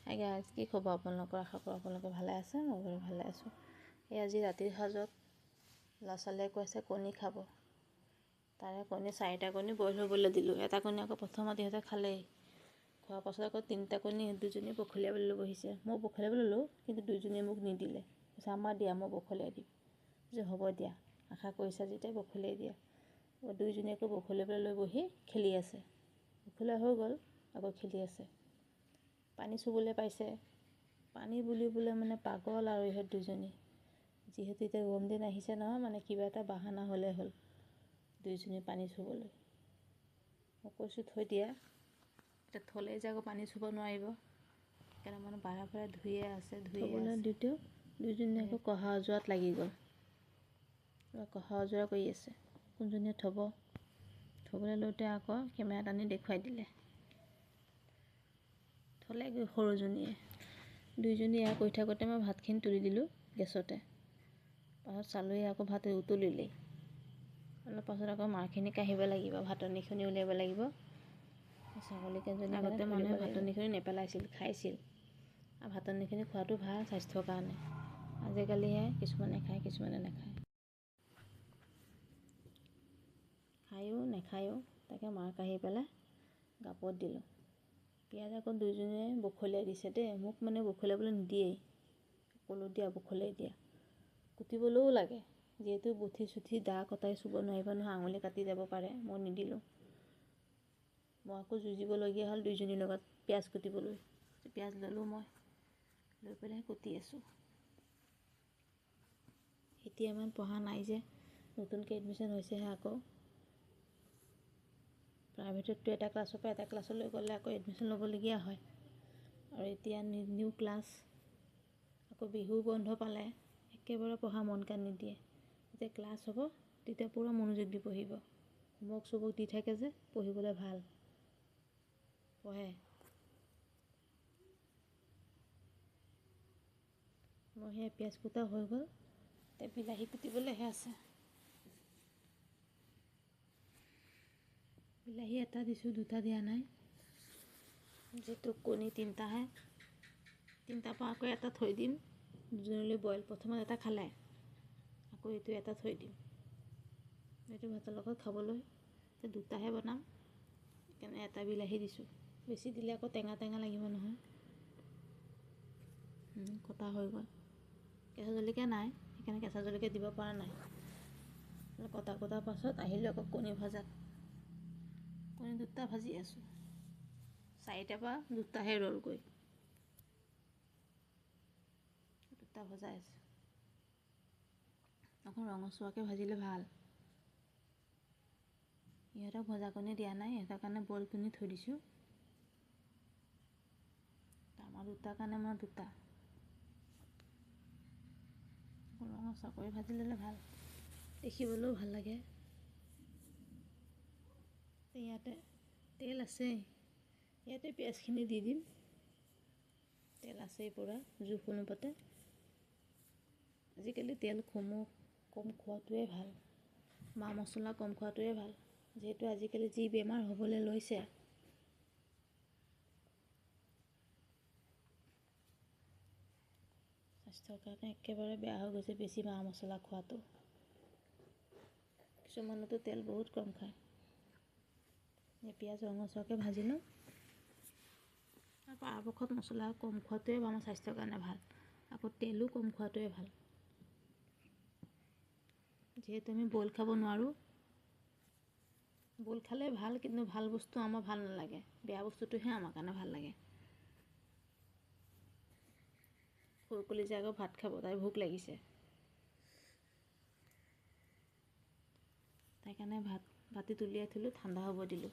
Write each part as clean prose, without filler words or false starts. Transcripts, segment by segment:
Hi guys, কি খবৰ আপোনালোকৰ? আশা কৰোঁ আপোনালোকে ভালে আছে। মই বাৰু ভালে আছোঁ। এই আজি ৰাতিৰ সাজত ল'ৰা ছোৱালীয়ে কৈছে কণী খাব। তাৰে কণী 4টা কণী বইল হ'বলৈ দিলোঁ। এটা কণী আকৌ প্ৰথমতে ইহঁতে খালেই। খোৱাৰ পাছত আকৌ 3টা কণী দুজনী বখলিয়াবলৈ বহিছে। মই বখলিয়াবলৈ ল'লোঁ, কিন্তু দুজনীয়ে মোক নিদিলে। কৈছে আমাৰ দিয়া, মই বখলিয়াই দিম। যে হ'ব দিয়া, আশা কৰিছা যেতিয়া বখলিয়াই দিয়া। দুইজনীয়ে আকৌ বখলিয়াবলৈ লৈ বহি খেলি আছে। বখলিওৱা হৈ গ'ল, আকৌ খেলি আছে। পানী চুবলৈ পাইছে। পানী বুলিবলৈ মানে পাগল আৰু ইহঁত দুজনী। যিহেতু এতিয়া গৰম দিন আহিছে নহয়, মানে কিবা এটা বাহানা হ'লে হ'ল দুইজনী পানী চুবলৈ। মই কৈছোঁ থৈ দিয়া, এতিয়া থ'লে যে আকৌ পানী চুব নোৱাৰিব। সেইকাৰণে মানে বাৰে ধুইয়ে আছে দিওঁতেও দুইজনী আকৌ কহা অজুৱাত লাগি গ'ল। কহা অজুৱা কৰি আছে। কোনজনীয়ে থ'বলৈ লওঁতে আকৌ কেমেৰাত আনি দেখুৱাই দিলে। থ'লেগৈ সৰুজনীয়ে। দুইজনী এয়া কৰি থাকোঁতে মই ভাতখিনি তুলি দিলোঁ গেছতে। পাছত চালোঁহি আকৌ ভাত উতলিলেই। অলপ পাছত আকৌ মাৰখিনি কাঢ়িব লাগিব, ভাতনিখিনি উলিয়াব লাগিব। ছাগলীকেইজনী আগতে মানুহে ভাতনিখিনি নেপেলাইছিল, খাইছিল। আৰু ভাতনিখিনি খোৱাটো ভাল স্বাস্থ্যৰ কাৰণে। আজিকালিহে কিছুমানে খায়, কিছুমানে নাখায়। খায়ো নেখায়ো, তাকে মাৰ কাঢ়ি পেলাই গাপত দিলোঁ। পিঁয়াজ আকৌ দুইজনীয়ে বখলিয়াই দিছে দেই। মোক মানে বখলিয়াবলৈ নিদিয়েই। ক'লোঁ দিয়া বখলিয়াই দিয়া। কুটিবলৈও লাগে, যিহেতু বঠি চুঠি দা কটাৰী চুব নোৱাৰিব নহয়, আঙুলি কাটি যাব পাৰে। মই নিদিলোঁ। মই আকৌ যুঁজিবলগীয়া হ'ল দুইজনীৰ লগত পিঁয়াজ কুটিবলৈ। পিঁয়াজ ল'লোঁ মই, লৈ পেলাই কুটি আছোঁ। এতিয়া ইমান পঢ়া নাই যে, নতুনকৈ এডমিশ্যন হৈছেহে আকৌ। প্ৰাইভেটততো এটা ক্লাছৰ পৰা এটা ক্লাছলৈ গ'লে আকৌ এডমিশ্যন ল'বলগীয়া হয়। আৰু এতিয়া নিউ ক্লাছ, আকৌ বিহু বন্ধ পালে একেবাৰে পঢ়া মন কাণ নিদিয়ে। যেতিয়া ক্লাছ হ'ব তেতিয়া পূৰা মনোযোগ দি পঢ়িব। হোমৱৰ্ক চোমৱৰ্ক দি থাকে যে, পঢ়িবলৈ ভাল পঢ়ে। মই সেয়া পিঁয়াজ কুটা হৈ গ'ল, এতিয়া বিলাহী কুটিবলৈহে আছে। বিলাহী এটা দিছোঁ, 2টা দিয়া নাই। যিহেতু কণী 3টাহে, 3টাৰ পৰা আকৌ এটা থৈ দিম। দুজনীলৈ বইল, প্ৰথমত এটা খালে, আকৌ এইটো এটা থৈ দিম। এইটো ভাতৰ লগত খাবলৈ। এতিয়া 2টাহে বনাম, সেইকাৰণে এটা বিলাহী দিছোঁ। বেছি দিলে আকৌ টেঙা টেঙা লাগিব নহয়। কটা হৈ গ'ল। কেঁচা জলকীয়া নাই, সেইকাৰণে কেঁচা জলকীয়া দিব পৰা নাই। কটাৰ পাছত আহিলোঁ আকৌ কণী ভজাত। কণী 2টা ভাজি আছোঁ। 4টাৰ পৰা 2টাহে ৰ'লগৈ। 2টা ভজাই আছোঁ। অকণ ৰঙচুৱাকৈ ভাজিলে ভাল। ইহঁতক ভজা কণী দিয়া নাই, ইহঁতৰ কাৰণে বইল কণী থৈ দিছোঁ। আমাৰ 2টাৰ কাৰণে মই 2টা। ৰঙচুৱা কৰি ভাজি ল'লে ভাল, দেখিবলৈও ভাল লাগে। ইয়াতে তেল আছেই, ইয়াতে পিঁয়াজখিনি দি দিম। তেল আছেই পূৰা জোখ অনুপাতে। আজিকালি তেল কম খোৱাটোৱে ভাল, মা মছলা কম খোৱাটোৱে ভাল। যিহেতু আজিকালি যি বেমাৰ হ'বলৈ লৈছে, স্বাস্থ্যৰ কাৰণে একেবাৰে বেয়া হৈ গৈছে বেছি মা মছলা খোৱাটো। কিছুমানেতো তেল বহুত কম খায়। পিঁয়াজ ৰঙচুৱাকৈ ভাজি লওঁ। পৰাপক্ষত মছলা কম খোৱাটোৱে আমাৰ স্বাস্থ্যৰ কাৰণে ভাল। আকৌ তেলো কম খোৱাটোৱে ভাল। যিহেতু আমি বইল খাব নোৱাৰোঁ। বইল খালে ভাল, কিন্তু ভাল বস্তু আমাৰ ভাল নালাগে, বেয়া বস্তুটোহে আমাৰ কাৰণে ভাল লাগে। সৰু কলিজাই আকৌ ভাত খাব, তাই ভোক লাগিছে। তাই কাৰণে বাতিত উলিয়াই থলোঁ, ঠাণ্ডা হ'ব দিলোঁ।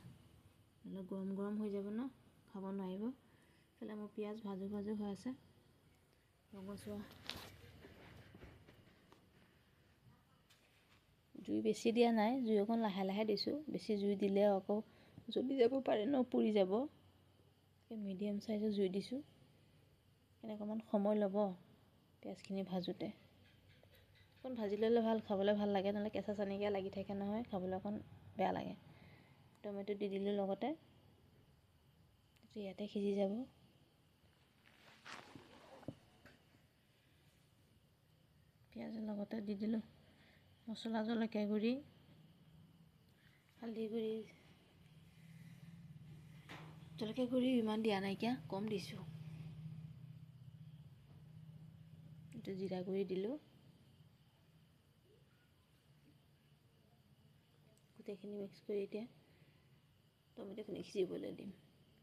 নহ'লে গৰম গৰম হৈ যাব ন, খাব নোৱাৰিব। এইফালে মোৰ পিঁয়াজ ভাজো হৈ আছে। ৰঙচুৱা। জুই বেছি দিয়া নাই, জুই অকণ লাহে লাহে দিছোঁ। বেছি জুই দিলে আকৌ জ্বলি যাব পাৰে ন, পুৰি যাব। মিডিয়াম চাইজৰ জুই দিছোঁ। অকণমান সময় ল'ব পিঁয়াজখিনি ভাজোঁতে। অকণ ভাজি ল'লে ভাল, খাবলৈ ভাল লাগে। নহ'লে কেঁচা চেনেকীয়া লাগি থাকে নহয়, খাবলৈ অকণ বেয়া লাগে। টমেটো দি দিলোঁ লগতে, ইয়াতে সিজি যাব। পিঁয়াজৰ লগতে দি দিলোঁ মছলা, জলকীয়া গুড়ি, হালধি গুড়ি, জলকীয়া গুড়ি ইমান দিয়া নাইকিয়া, কম দিছোঁ। এইটো জিৰা গুড়ি দিলোঁ। গোটেইখিনি মিক্স কৰি এতিয়া টমেটোখিনি সিজিবলৈ দিম।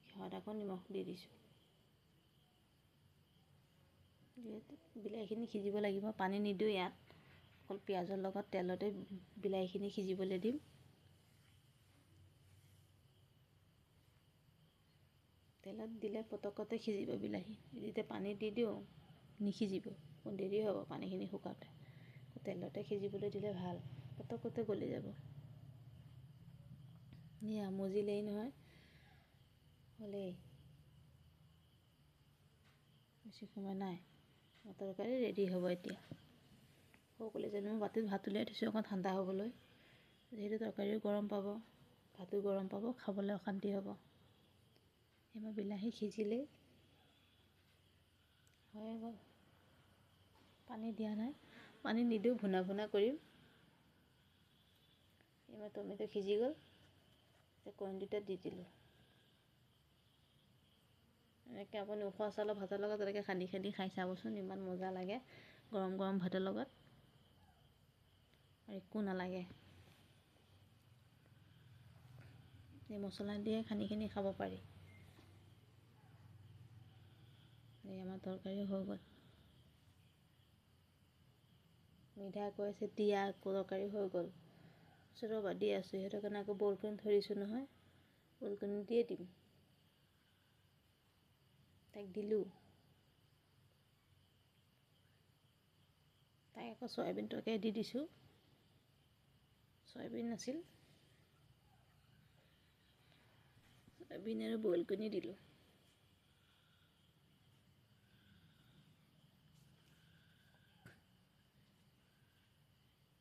সিহঁত আকৌ নিমখ দি দিছোঁ। বিলাহীখিনি সিজিব লাগিব, পানী নিদিওঁ ইয়াত, অকল পিঁয়াজৰ লগত তেলতে বিলাহীখিনি সিজিবলৈ দিম। তেলত দিলে পতকতে সিজিব বিলাহী, যেতিয়া পানী দি দিওঁ নিসিজিব, দেৰি হ'ব পানীখিনি শুকাওঁতে। তেলতে সিজিবলৈ দিলে ভাল, পতকতে গলি যাব। এয়া মজিলেই নহয়, হ'লেই, বেছি সময় নাই। তৰকাৰী ৰেডি হ'ব এতিয়া। সকলোৱে জানো মই বাতিত ভাত উলিয়াই থৈছোঁ অকণ ঠাণ্ডা হ'বলৈ, যিহেতু তৰকাৰীও গৰম পাব, ভাতো গৰম পাব, খাবলৈ অশান্তি হ'ব। এইবাৰ বিলাহী সিজিলেই হৈ গ'ল। পানী দিয়া নাই, পানী নিদিওঁ, ভুনা ভুনা কৰিম। এইবাৰ টমেটো সিজি গ'ল, এতিয়া কণী দুটা দি দিলোঁ। এনেকৈ আপুনি উখোৱা চাউলৰ ভাতৰ লগত এনেকৈ খান্দি খান্দি খাই চাবচোন, ইমান মজা লাগে গৰম গৰম ভাতৰ লগত, আৰু একো নালাগে। এই মছলা দিয়ে খান্দি খান্দি খাব পাৰি। এই আমাৰ তৰকাৰী হৈ গ'ল। মিঠাই কৈ আছে দিয়া, তৰকাৰী হৈ গ'ল। ৰ'বা দি আছোঁ, সিহঁতৰ কাৰণে আকৌ বইল কৰি থৈ দিছোঁ নহয়, বইল কৰি দিয়ে দিম। তাইক দিলোঁ। তাইক আকৌ চয়াবিন তৰকাৰী দি দিছোঁ, চয়াবিন নাছিল, চয়াবিন আৰু বইল কৰি দিলোঁ।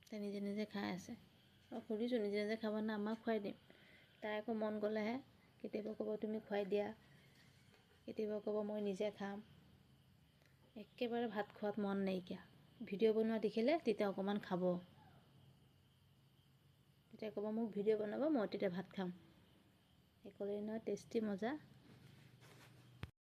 তাই নিজে নিজে খাই আছে। মই সুধিছোঁ নিজে নিজে খাব না আমাক খুৱাই দিম। তাই আকৌ মন গ'লেহে, কেতিয়াবা ক'ব তুমি খুৱাই দিয়া, কেতিয়াবা ক'ব মই নিজে খাম। একেবাৰে ভাত খোৱাত মন নাইকিয়া। ভিডিঅ' বনোৱা দেখিলে তেতিয়া অকণমান খাব, তেতিয়া ক'ব মোক ভিডিঅ' বনাব, মই তেতিয়া ভাত খাম। এই ক'লেই নহয় টেষ্টি মজা।